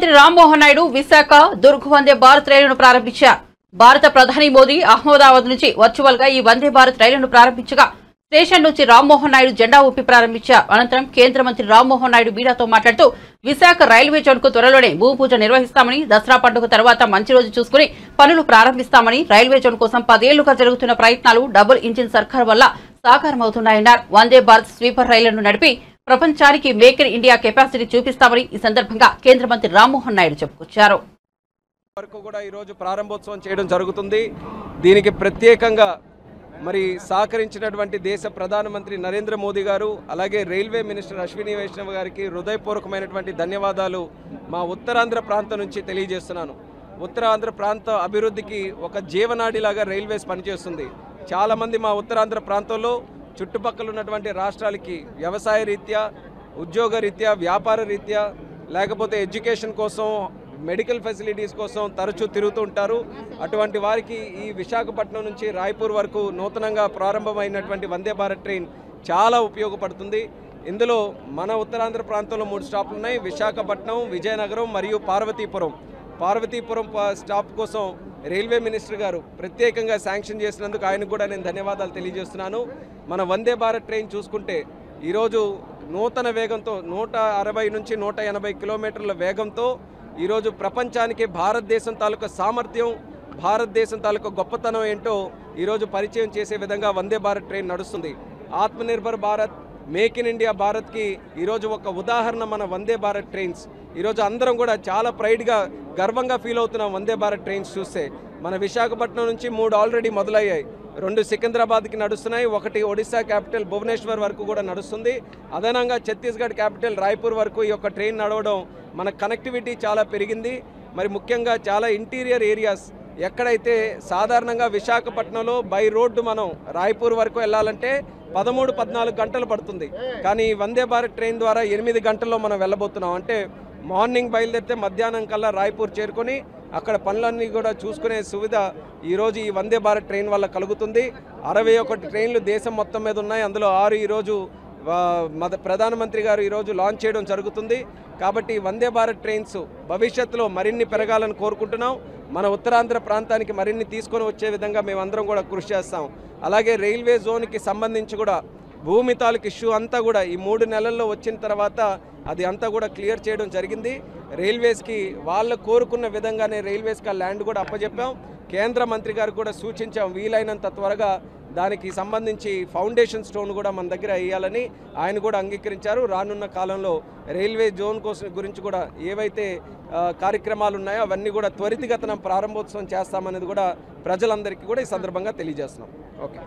మంత్రి రామ్మోహన్ నాయుడు విశాఖ దుర్గ్ వందే భారత్ రైలును ప్రారంభించారు. భారత ప్రధాని మోదీ అహ్మదాబాద్ నుంచి వర్చువల్ గా ఈ వందే భారత్ రైలును ప్రారంభించగా స్టేషన్ నుంచి రామ్మోహన్ నాయుడు జెండా ఊపి ప్రారంభించారు. అనంతరం కేంద్ర మంత్రి రామ్మోహన్ నాయుడు మీడియాతో మాట్లాడుతూ విశాఖ రైల్వే జోన్ కు త్వరలోనే భూమి పూజ నిర్వహిస్తామని, దసరా పండుగ తర్వాత మంచి రోజు చూసుకుని పనులు ప్రారంభిస్తామని, రైల్వే జోన్ కోసం 10 ఏళ్లుగా జరుగుతున్న ప్రయత్నాలు డబుల్ ఇంజిన్ సర్కార్ వల్ల సాకారమవుతున్నాయన్నారు. వందే భారత్ స్లీపర్ రైళ్లను నడిపి ప్రపంచానికి మేక్ ఇన్ ఇండియా కెపాసిటీ చూపిస్తామని ఈ సందర్భంగా కేంద్ర మంత్రి రామ్మోహన్ నాయుడు చెప్పుకొచ్చారు. వరకు కూడా ఈ రోజు ప్రారంభోత్సవం చేయడం జరుగుతుంది. దీనికి ప్రత్యేకంగా మరి సహకరించినటువంటి దేశ ప్రధానమంత్రి నరేంద్ర మోదీ గారు, అలాగే రైల్వే మినిస్టర్ అశ్విని వైష్ణవ్ గారికి హృదయపూర్వకమైనటువంటి ధన్యవాదాలు మా ఉత్తరాంధ్ర ప్రాంతం నుంచి తెలియజేస్తున్నాను. ఉత్తరాంధ్ర ప్రాంత అభివృద్ధికి ఒక జీవనాడిలాగా రైల్వేస్ పనిచేస్తుంది. చాలామంది మా ఉత్తరాంధ్ర ప్రాంతంలో చుట్టుపక్కల ఉన్నటువంటి రాష్ట్రాలకి వ్యవసాయ రీత్యా, ఉద్యోగ రీత్యా, వ్యాపార రీత్యా, లేకపోతే ఎడ్యుకేషన్ కోసం, మెడికల్ ఫెసిలిటీస్ కోసం తరచూ తిరుగుతూ ఉంటారు. అటువంటి వారికి ఈ విశాఖపట్నం నుంచి రాయ్పూర్ వరకు నూతనంగా ప్రారంభమైనటువంటి వందే భారత్ ట్రైన్ చాలా ఉపయోగపడుతుంది. ఇందులో మన ఉత్తరాంధ్ర ప్రాంతంలో 3 స్టాప్లు ఉన్నాయి: విశాఖపట్నం, విజయనగరం మరియు పార్వతీపురం. పార్వతీపురం స్టాప్ కోసం రైల్వే మినిస్టర్ గారు ప్రత్యేకంగా శాంక్షన్ చేసినందుకు ఆయనకు కూడా నేను ధన్యవాదాలు తెలియజేస్తున్నాను. మన వందే భారత్ ట్రైన్ చూసుకుంటే ఈరోజు నూతన వేగంతో 160 నుంచి 180 కిలోమీటర్ల వేగంతో ఈరోజు ప్రపంచానికి భారతదేశం తాలూకా సామర్థ్యం, భారతదేశం తాలూకా గొప్పతనం ఏంటో ఈరోజు పరిచయం చేసే విధంగా వందే భారత్ ట్రైన్ నడుస్తుంది. Atmanirbhar Bharat, make in India భారత్కి ఈరోజు ఒక ఉదాహరణ మన వందే భారత్ ట్రైన్స్. ఈరోజు అందరం కూడా చాలా ప్రైడ్గా, గర్వంగా ఫీల్ అవుతున్నాం వందే భారత్ ట్రైన్స్ చూస్తే. మన విశాఖపట్నం నుంచి 3 ఆల్రెడీ మొదలయ్యాయి. 2 సికింద్రాబాద్కి నడుస్తున్నాయి, 1 ఒడిశా క్యాపిటల్ భువనేశ్వర్ వరకు కూడా నడుస్తుంది. అదనంగా ఛత్తీస్గఢ్ క్యాపిటల్ రాయ్పూర్ వరకు ఈ యొక్క ట్రైన్ నడవడం మన కనెక్టివిటీ చాలా పెరిగింది. మరి ముఖ్యంగా చాలా ఇంటీరియర్ ఏరియాస్ ఎక్కడైతే సాధారణంగా విశాఖపట్నంలో బై రోడ్డు మనం రాయ్పూర్ వరకు వెళ్ళాలంటే 13-14 గంటలు పడుతుంది. కానీ వందే భారత్ ట్రైన్ ద్వారా 8 గంటల్లో మనం వెళ్ళబోతున్నాం. అంటే మార్నింగ్ బయలుదేరితే మధ్యాహ్నం కల్లా రాయ్పూర్ చేరుకొని అక్కడ పనులన్నీ కూడా చూసుకునే సువిధ ఈరోజు ఈ వందే భారత్ ట్రైన్ వల్ల కలుగుతుంది. 61 ట్రైన్లు దేశం మొత్తం మీద ఉన్నాయి. అందులో 6 ఈరోజు ప్రధానమంత్రి గారు ఈరోజు లాంచ్ చేయడం జరుగుతుంది. కాబట్టి వందే భారత్ ట్రైన్స్ భవిష్యత్తులో మరిన్ని పెరగాలని కోరుకుంటున్నాం. మన ఉత్తరాంధ్ర ప్రాంతానికి మరిన్ని తీసుకొని వచ్చే విధంగా మేమందరం కూడా కృషి చేస్తాం. అలాగే రైల్వే జోన్కి సంబంధించి కూడా భూమి తాలూకు ఇష్యూ అంతా కూడా ఈ 3 నెలల్లో వచ్చిన తర్వాత అది అంతా కూడా క్లియర్ చేయడం జరిగింది. రైల్వేస్కి వాళ్ళు కోరుకున్న విధంగానే రైల్వేస్కి ఆ ల్యాండ్ కూడా అప్పచెప్పాం. కేంద్ర మంత్రి గారు కూడా సూచించాం వీలైనంత త్వరగా దానికి సంబంధించి ఫౌండేషన్ స్టోన్ కూడా మన దగ్గర వేయాలని ఆయన కూడా అంగీకరించారు. రానున్న కాలంలో రైల్వే జోన్ కోసం గురించి కూడా ఏవైతే కార్యక్రమాలు ఉన్నాయో అవన్నీ కూడా త్వరితగతిన ప్రారంభోత్సవం చేస్తామనేది కూడా ప్రజలందరికీ కూడా ఈ సందర్భంగా తెలియజేస్తున్నాం. ఓకే.